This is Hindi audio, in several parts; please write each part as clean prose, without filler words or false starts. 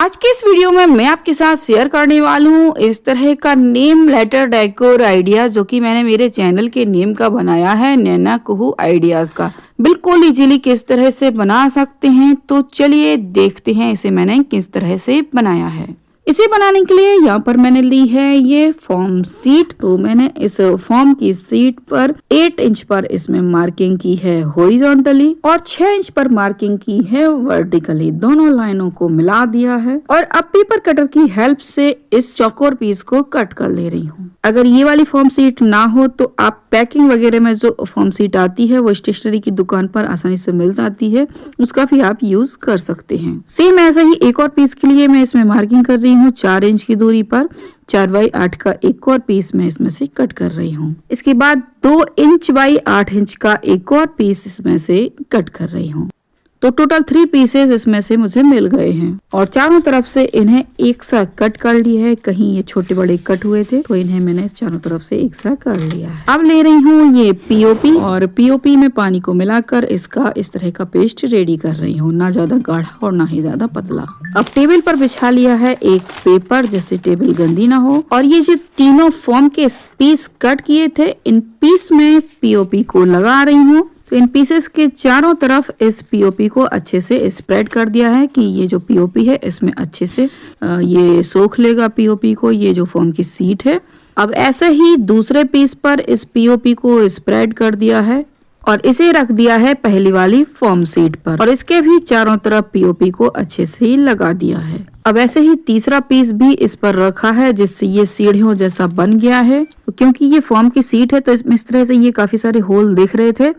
आज के इस वीडियो में मैं आपके साथ शेयर करने वाली हूँ इस तरह का नेम लेटर डेकोर आइडिया जो कि मैंने मेरे चैनल के नेम का बनाया है, नैना कुहू आइडियाज का। बिल्कुल इजीली किस तरह से बना सकते हैं, तो चलिए देखते हैं इसे मैंने किस तरह से बनाया है। इसे बनाने के लिए यहाँ पर मैंने ली है ये फॉर्म शीट। तो मैंने इस फॉर्म की शीट पर 8 इंच पर इसमें मार्किंग की है हॉरिजॉन्टली और 6 इंच पर मार्किंग की है वर्टिकली। दोनों लाइनों को मिला दिया है और अब पेपर कटर की हेल्प से इस चौकोर पीस को कट कर ले रही हूँ। अगर ये वाली फॉर्म शीट ना हो तो आप पैकिंग वगैरह में जो फॉर्म शीट आती है वो स्टेशनरी की दुकान पर आसानी से मिल जाती है, उसका भी आप यूज कर सकते हैं। सेम ऐसा ही एक और पीस के लिए मैं इसमें मार्किंग कर रही हूँ 4 इंच की दूरी पर 4x8 का एक और पीस मैं इसमें से कट कर रही हूँ। इसके बाद 2 इंच बाई 8 इंच का एक और पीस इसमें से कट कर रही हूँ। तो टोटल 3 पीसेस इसमें से मुझे मिल गए हैं और चारों तरफ से इन्हें एक साथ कट कर लिया है। कहीं ये छोटे बड़े कट हुए थे तो इन्हें मैंने चारों तरफ से एक साथ कर लिया है। अब ले रही हूँ ये पीओपी और पीओपी में पानी को मिलाकर इसका इस तरह का पेस्ट रेडी कर रही हूँ, ना ज्यादा गाढ़ा और ना ही ज्यादा पतला। अब टेबल पर बिछा लिया है एक पेपर जिससे टेबल गंदी ना हो और ये जो तीनों फॉर्म के पीस कट किए थे इन पीस में पीओपी को लगा रही हूँ। तो इन पीसेस के चारों तरफ इस पीओपी को अच्छे से स्प्रेड कर दिया है कि ये जो पीओपी है इसमें अच्छे से ये सोख लेगा पीओपी को, ये जो फॉर्म की शीट है। अब ऐसे ही दूसरे पीस पर इस पीओपी को स्प्रेड कर दिया है और इसे रख दिया है पहली वाली फॉर्म शीट पर और इसके भी चारों तरफ पीओपी को अच्छे से ही लगा दिया है। अब ऐसे ही तीसरा पीस भी इस पर रखा है जिससे ये सीढ़ियों जैसा बन गया है। तो क्योंकि ये फॉर्म की शीट है तो इसमें इस तरह से ये काफी सारे होल दिख रहे थे,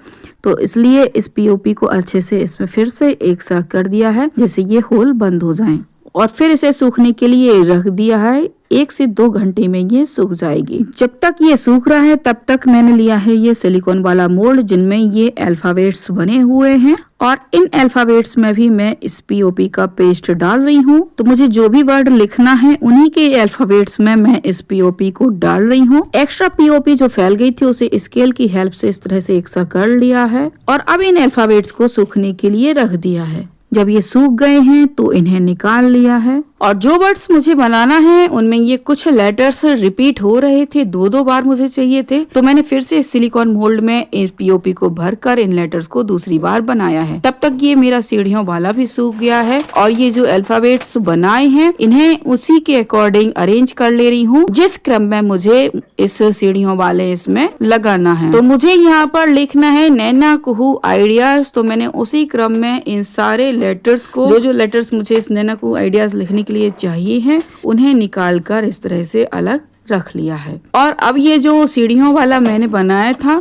तो इसलिए इस पीओपी को अच्छे से इसमें फिर से एक साथ कर दिया है जिससे ये होल बंद हो जाएं। और फिर इसे सूखने के लिए रख दिया है। 1 से 2 घंटे में ये सूख जाएगी। जब तक ये सूख रहा है तब तक मैंने लिया है ये सिलिकॉन वाला मोल्ड जिनमें ये अल्फाबेट्स बने हुए हैं और इन अल्फाबेट्स में भी मैं इस पीओपी का पेस्ट डाल रही हूँ। तो मुझे जो भी वर्ड लिखना है उन्हीं के अल्फाबेट्स में मैं इस पीओपी को डाल रही हूँ। एक्स्ट्रा पीओपी जो फैल गई थी उसे स्केल की हेल्प से इस तरह से एक साथ कर लिया है और अब इन अल्फाबेट्स को सूखने के लिए रख दिया है। जब ये सूख गए हैं तो इन्हें निकाल लिया है और जो वर्ड्स मुझे बनाना है उनमें ये कुछ लेटर्स रिपीट हो रहे थे, 2-2 बार मुझे चाहिए थे, तो मैंने फिर से सिलिकॉन मोल्ड में पीओपी को भरकर इन लेटर्स को दूसरी बार बनाया है। तब तक ये मेरा सीढ़ियों वाला भी सूख गया है और ये जो अल्फाबेट्स बनाए हैं इन्हें उसी के अकॉर्डिंग अरेंज कर ले रही हूँ जिस क्रम में मुझे इस सीढ़ियों वाले इसमें लगाना है। तो मुझे यहाँ पर लिखना है नैना कुहू आइडियाज, तो मैंने उसी क्रम में इन सारे लेटर्स को जो लेटर्स मुझे इस नैना कुहू आइडियाज लिखने के लिए चाहिए हैं उन्हें निकाल कर इस तरह से अलग रख लिया है। और अब ये जो सीढ़ियों वाला मैंने बनाया था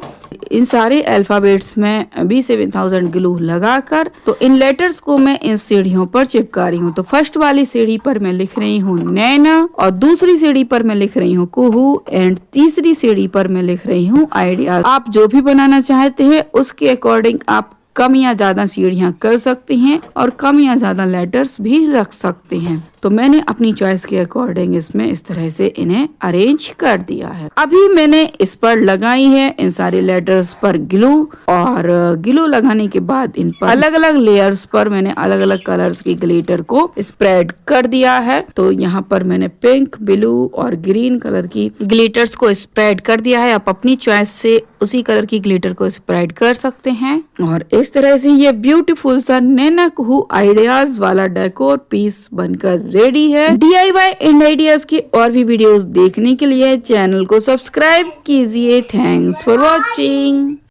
इन सारे अल्फाबेट्स में B7000 ग्लू लगाकर तो इन लेटर्स को मैं इन सीढ़ियों पर चिपका रही हूँ। तो फर्स्ट वाली सीढ़ी पर मैं लिख रही हूँ नैना और दूसरी सीढ़ी पर मैं लिख रही हूँ कुहू एंड तीसरी सीढ़ी पर मैं लिख रही हूँ आइडिया। आप जो भी बनाना चाहते हैं उसके अकॉर्डिंग आप कम या ज्यादा सीढ़ियां कर सकते हैं और कम या ज्यादा लेटर्स भी रख सकते हैं। तो मैंने अपनी चॉइस के अकॉर्डिंग इसमें इस तरह से इन्हें अरेंज कर दिया है। अभी मैंने इस पर लगाई है इन सारे लेटर्स पर ग्लू और ग्लू लगाने के बाद इन पर अलग अलग लेयर्स पर मैंने अलग अलग कलर्स की ग्लिटर को स्प्रेड कर दिया है। तो यहाँ पर मैंने पिंक, ब्लू और ग्रीन कलर की ग्लिटर्स को स्प्रेड कर दिया है। आप अपनी चॉइस से उसी कलर की ग्लिटर को स्प्रेड कर सकते हैं और इस तरह से ये ब्यूटीफुल सा नैना कुहू आइडियाज वाला डेकोर पीस बनकर रेडी है। DIY एंड आइडियाज की और भी वीडियोस देखने के लिए चैनल को सब्सक्राइब कीजिए। Thanks for watching.